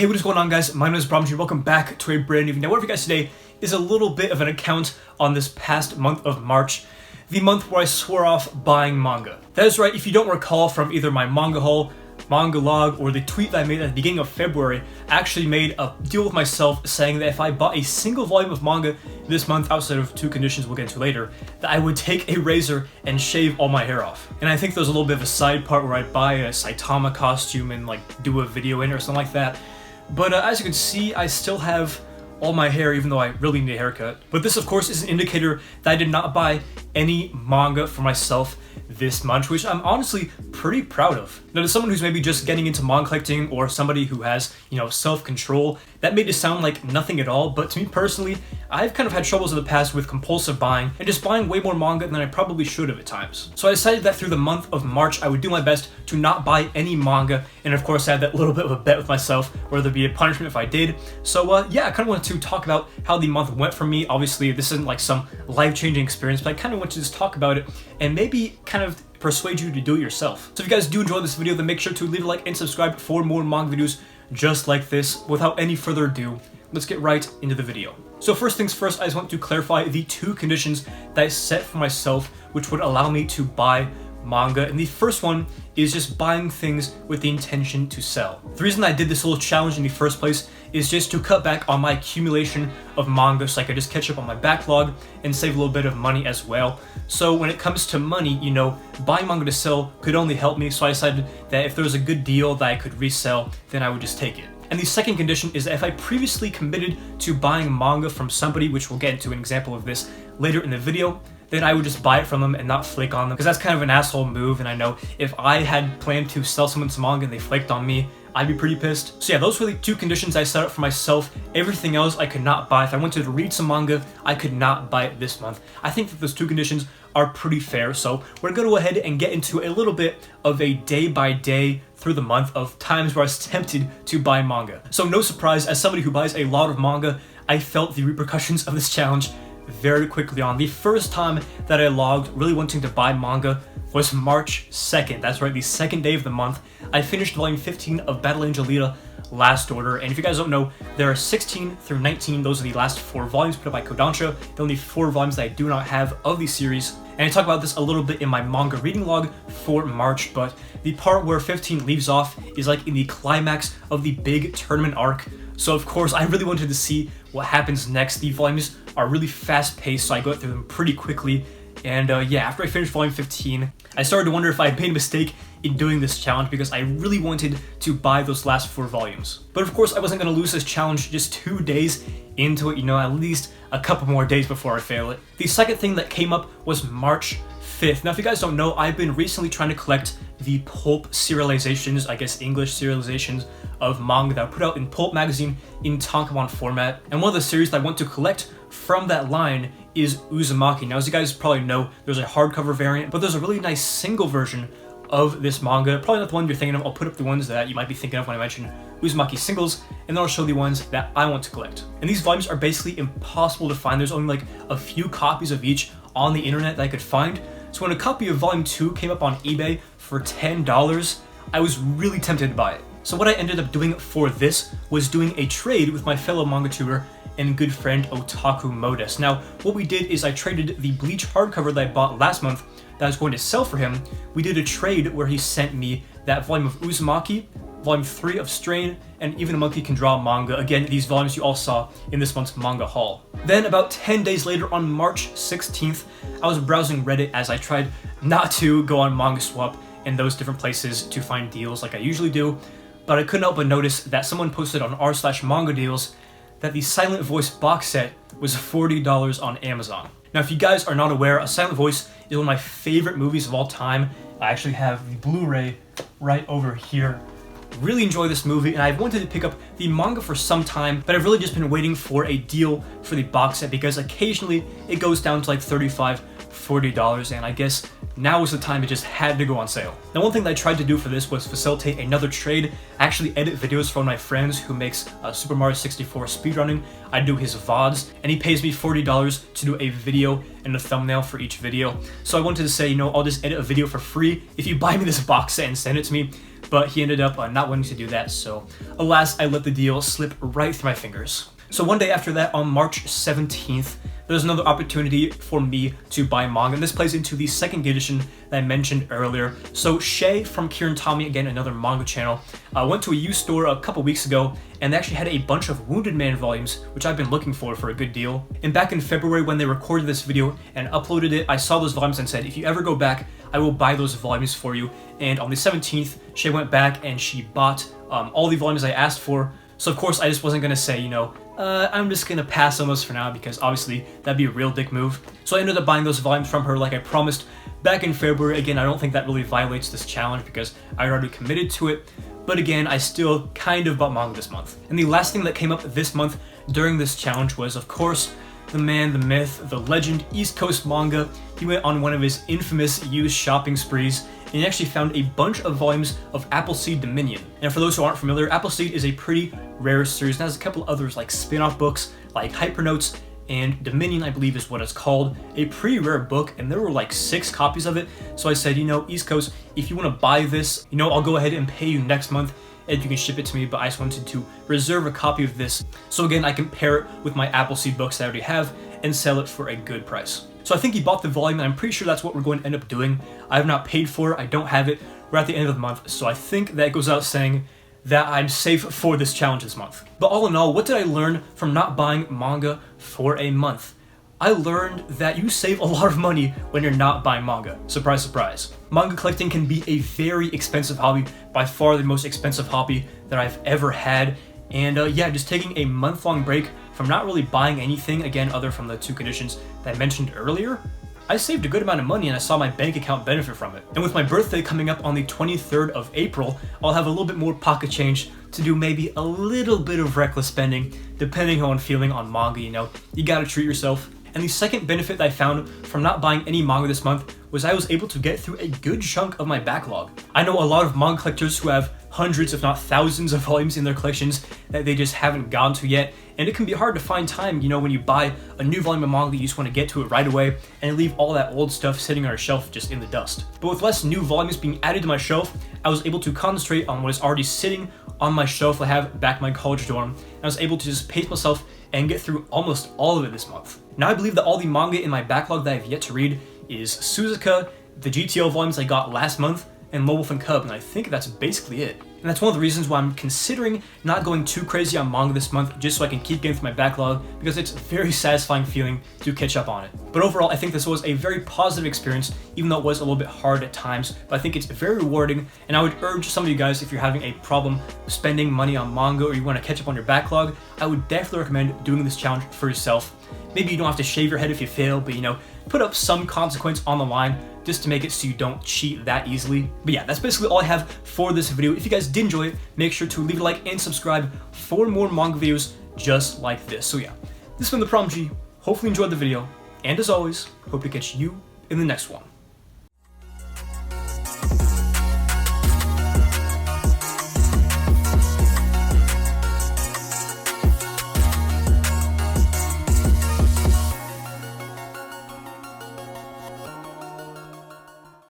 Hey, what is going on, guys? My name is ThePromG. Welcome back to a brand new video. Now, what for you guys today is a little bit of an account on this past month of March, the month where I swore off buying manga. That is right, if you don't recall from either my manga haul, manga log, or the tweet that I made at the beginning of February, I actually made a deal with myself saying that if I bought a single volume of manga this month, outside of two conditions we'll get into later, that I would take a razor and shave all my hair off. And I think there's a little bit of a side part where I buy a Saitama costume and like do a video in it or something like that. But as you can see, I still have all my hair, even though I really need a haircut. But this, of course, is an indicator that I did not buy any manga for myself this month, which I'm honestly pretty proud of. Now, to someone who's maybe just getting into manga collecting, or somebody who has, self-control, that made it sound like nothing at all, but to me personally, I've kind of had troubles in the past with compulsive buying and just buying way more manga than I probably should have at times. So I decided that through the month of March, I would do my best to not buy any manga, and of course I had that little bit of a bet with myself where there'd be a punishment if I did. So yeah, I kind of wanted to talk about how the month went for me. Obviously, this isn't like some life-changing experience, but I kind of want to just talk about it and maybe kind of persuade you to do it yourself. So if you guys do enjoy this video, then make sure to leave a like and subscribe for more manga videos just like this. Without any further ado, let's get right into the video. So first things first, I just want to clarify the two conditions that I set for myself which would allow me to buy manga, and the first one is just buying things with the intention to sell. The reason I did this little challenge in the first place is just to cut back on my accumulation of manga so I could just catch up on my backlog and save a little bit of money as well. So when it comes to money, buying manga to sell could only help me, so I decided that if there was a good deal that I could resell, then I would just take it. And the second condition is that if I previously committed to buying manga from somebody, which we'll get into an example of this later in the video, then I would just buy it from them and not flake on them, because that's kind of an asshole move, and I know if I had planned to sell someone some manga and they flaked on me, I'd be pretty pissed. So yeah, those were the two conditions I set up for myself. Everything else I could not buy. If I wanted to read some manga, I could not buy it this month. I think that those two conditions are pretty fair, so we're gonna go ahead and get into a little bit of a day-by-day through the month of times where I was tempted to buy manga. So no surprise, as somebody who buys a lot of manga, I felt the repercussions of this challenge very quickly on. The first time that I logged really wanting to buy manga was March 2nd. That's right, the second day of the month. I finished volume 15 of Battle Angel Alita last order, and if you guys don't know, there are 16 through 19. Those are the last 4 volumes put up by Kodansha. The only 4 volumes that I do not have of the series. And I talk about this a little bit in my manga reading log for March, but the part where 15 leaves off is like in the climax of the big tournament arc. So of course, I really wanted to see what happens next. The volumes are really fast-paced, so I go through them pretty quickly. And yeah, after I finished volume 15, I started to wonder if I had made a mistake in doing this challenge, because I really wanted to buy those last 4 volumes. But of course, I wasn't going to lose this challenge just 2 days into it, at least a couple more days before I fail it. The second thing that came up was March 5th. Now, if you guys don't know, I've been recently trying to collect the pulp serializations, I guess English serializations, of manga that are put out in Pulp magazine in tankobon format. And one of the series that I want to collect from that line is Uzumaki. Now, as you guys probably know, there's a hardcover variant, but there's a really nice single version of this manga. Probably not the one you're thinking of. I'll put up the ones that you might be thinking of when I mention Uzumaki singles, and then I'll show the ones that I want to collect. And these volumes are basically impossible to find. There's only like a few copies of each on the internet that I could find. So when a copy of volume 2 came up on eBay for $10, I was really tempted to buy it. So what I ended up doing for this was doing a trade with my fellow manga tuber and good friend Otaku Modest. Now, what we did is I traded the Bleach hardcover that I bought last month that I was going to sell for him. We did a trade where he sent me that volume of Uzumaki, volume 3 of Strain, and Even a Monkey Can Draw manga. Again, these volumes you all saw in this month's manga haul. Then about 10 days later, on March 16th, I was browsing Reddit as I tried not to go on Manga Swap and those different places to find deals like I usually do, but I couldn't help but notice that someone posted on r/manga deals that the Silent Voice box set was $40 on Amazon. Now, if you guys are not aware, A Silent Voice is one of my favorite movies of all time. I actually have the Blu-ray right over here. Really enjoy this movie, and I've wanted to pick up the manga for some time, but I've really just been waiting for a deal for the box set, because occasionally it goes down to like $35, $40, and I guess now was the time it just had to go on sale. Now, one thing that I tried to do for this was facilitate another trade. I actually edit videos for one of my friends who makes Super Mario 64 speedrunning. I do his VODs, and he pays me $40 to do a video and a thumbnail for each video. So I wanted to say, you know, I'll just edit a video for free if you buy me this box set and send it to me. But he ended up not wanting to do that, so alas, I let the deal slip right through my fingers. So one day after that, on March 17th, there's another opportunity for me to buy manga, and this plays into the second edition that I mentioned earlier. So Shay from Kieran Tommy, again another manga channel, went to a used store a couple weeks ago, and they actually had a bunch of Wounded Man volumes, which I've been looking for a good deal. And back in February when they recorded this video and uploaded it, I saw those volumes and said, if you ever go back, I will buy those volumes for you. And on the 17th, Shay went back and she bought all the volumes I asked for. So of course I just wasn't gonna say, you know, I'm just gonna pass on those for now, because obviously that'd be a real dick move. So I ended up buying those volumes from her like I promised back in February. Again, I don't think that really violates this challenge because I already committed to it. But again, I still kind of bought manga this month. And the last thing that came up this month during this challenge was, of course, the man, the myth, the legend, East Coast Manga. He went on one of his infamous used shopping sprees, and he actually found a bunch of volumes of Appleseed Dominion. And for those who aren't familiar, Appleseed is a pretty rare series, and has a couple others like spin-off books like Hypernotes, and Dominion, I believe is what it's called. A pretty rare book, and there were like 6 copies of it. So I said, you know, East Coast, if you want to buy this, you know, I'll go ahead and pay you next month, and you can ship it to me, but I just wanted to reserve a copy of this. So again, I can pair it with my Appleseed books that I already have and sell it for a good price. So I think he bought the volume, and I'm pretty sure that's what we're going to end up doing. I have not paid for it, I don't have it. We're at the end of the month, so I think that goes out saying that I'm safe for this challenge this month. But all in all, what did I learn from not buying manga for a month? I learned that you save a lot of money when you're not buying manga. Surprise, surprise. Manga collecting can be a very expensive hobby, by far the most expensive hobby that I've ever had. And yeah, just taking a month-long break from not really buying anything, again, other from the 2 conditions that I mentioned earlier, I saved a good amount of money and I saw my bank account benefit from it. And with my birthday coming up on the 23rd of April, I'll have a little bit more pocket change to do maybe a little bit of reckless spending, depending on feeling on manga, you know. You gotta treat yourself. And the second benefit that I found from not buying any manga this month was I was able to get through a good chunk of my backlog. I know a lot of manga collectors who have hundreds if not thousands of volumes in their collections that they just haven't gotten to yet, and it can be hard to find time, you know, when you buy a new volume of manga, you just want to get to it right away and leave all that old stuff sitting on a shelf just in the dust. But with less new volumes being added to my shelf, I was able to concentrate on what is already sitting on my shelf I have back in my college dorm, and I was able to just pace myself and get through almost all of it this month. Now I believe that all the manga in my backlog that I have yet to read is Suzuka, the GTO volumes I got last month, and Lowolf and Cub, and I think that's basically it. And that's one of the reasons why I'm considering not going too crazy on manga this month, just so I can keep getting through my backlog, because it's a very satisfying feeling to catch up on it. But overall, I think this was a very positive experience, even though it was a little bit hard at times, but I think it's very rewarding, and I would urge some of you guys, if you're having a problem spending money on manga or you want to catch up on your backlog, I would definitely recommend doing this challenge for yourself. Maybe you don't have to shave your head if you fail, but you know, put up some consequence on the line just to make it so you don't cheat that easily. But yeah, that's basically all I have for this video. If you guys did enjoy it, make sure to leave a like and subscribe for more manga videos just like this. So yeah, this has been ThePromG. Hopefully you enjoyed the video, and as always, hope to catch you in the next one.